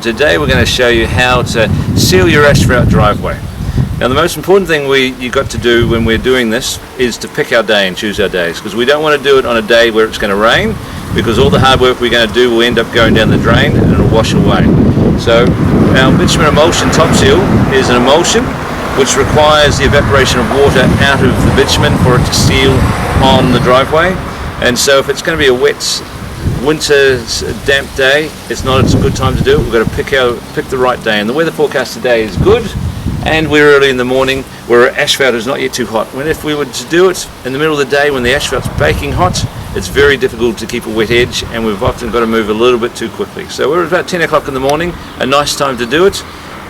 Today we're going to show you how to seal your asphalt driveway. Now the most important thing you've got to do when we're doing this is to pick our day and choose our days, because we don't want to do it on a day where it's going to rain, because all the hard work we're going to do will end up going down the drain and it'll wash away. So our bitumen emulsion Topseal is an emulsion which requires the evaporation of water out of the bitumen for it to seal on the driveway. And so if it's going to be a wet winter damp day, it's not a good time to do it. We've got to pick the right day, and the weather forecast today is good, and we're early in the morning where asphalt is not yet too hot. If we were to do it in the middle of the day when the asphalt's baking hot, it's very difficult to keep a wet edge, and we've often got to move a little bit too quickly. So we're about 10 o'clock in the morning, a nice time to do it.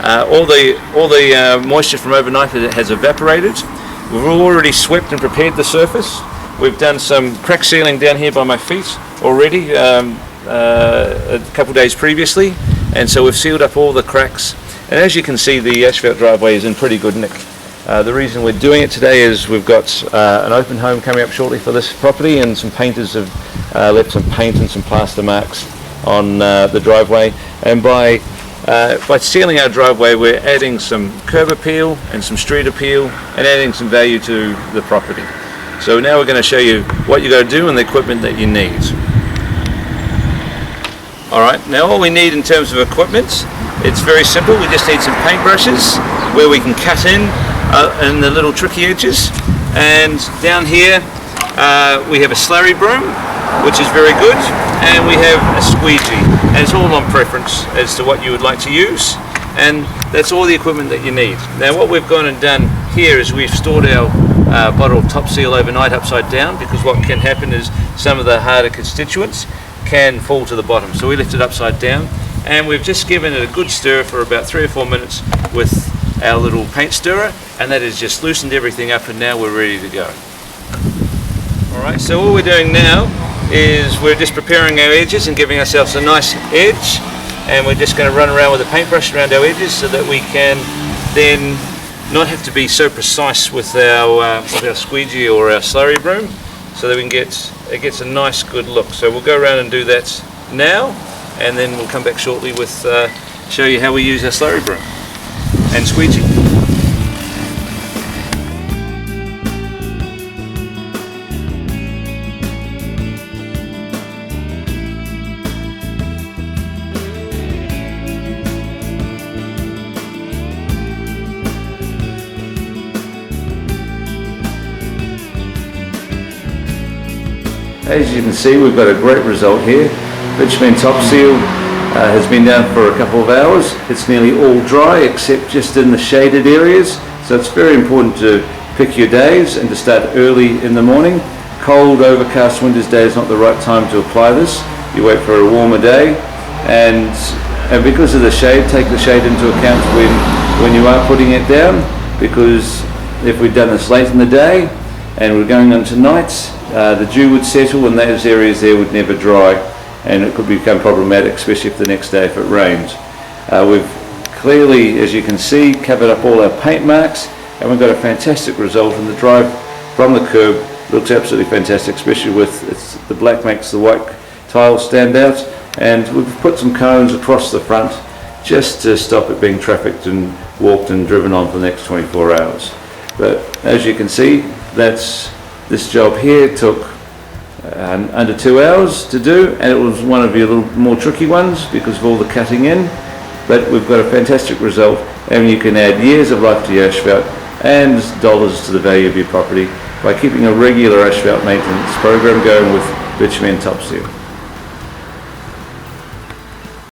All the moisture from overnight has evaporated. We've already swept and prepared the surface. We've done some crack sealing down here by my feet already a couple of days previously, and so we've sealed up all the cracks, and as you can see the asphalt driveway is in pretty good nick. The reason we're doing it today is we've got an open home coming up shortly for this property, and some painters have left some paint and some plaster marks on the driveway, and by sealing our driveway we're adding some curb appeal and some street appeal and adding some value to the property. So now we're going to show you what you got to do and the equipment that you need. Alright, now all we need in terms of equipment, it's very simple. We just need some paintbrushes where we can cut in the little tricky edges, and down here we have a slurry broom, which is very good, and we have a squeegee, and it's all on preference as to what you would like to use, and that's all the equipment that you need. Now what we've gone and done here is we've stored our bottle of Topseal overnight upside down, because what can happen is some of the harder constituents can fall to the bottom. So we left it upside down, and we've just given it a good stir for about 3 or 4 minutes with our little paint stirrer, and that has just loosened everything up, and now we're ready to go. Alright, so all we're doing now is we're just preparing our edges and giving ourselves a nice edge, and we're just going to run around with a paintbrush around our edges so that we can then not have to be so precise with our squeegee or our slurry broom, so that it gets a nice good look. So we'll go around and do that now, and then we'll come back shortly with show you how we use our slurry broom and squeegee. As you can see, we've got a great result here. Bitumen Topseal has been down for a couple of hours. It's nearly all dry except just in the shaded areas, so it's very important to pick your days and to start early in the morning. Cold, overcast winter's day is not the right time to apply this. You wait for a warmer day, and because of the shade, take the shade into account when you are putting it down, because if we'd done this late in the day and we're going on tonight, the dew would settle and those areas there would never dry, and it could become problematic, especially if the next day if it rains. We've clearly, as you can see, covered up all our paint marks, and we've got a fantastic result, and the drive from the curb looks absolutely fantastic, especially with the black makes the white tiles stand out, and we've put some cones across the front just to stop it being trafficked and walked and driven on for the next 24 hours. But as you can see, this job here took under 2 hours to do, and it was one of your little more tricky ones because of all the cutting in, but we've got a fantastic result, and you can add years of life to your asphalt and dollars to the value of your property by keeping a regular asphalt maintenance program going with Bitumen Topseal.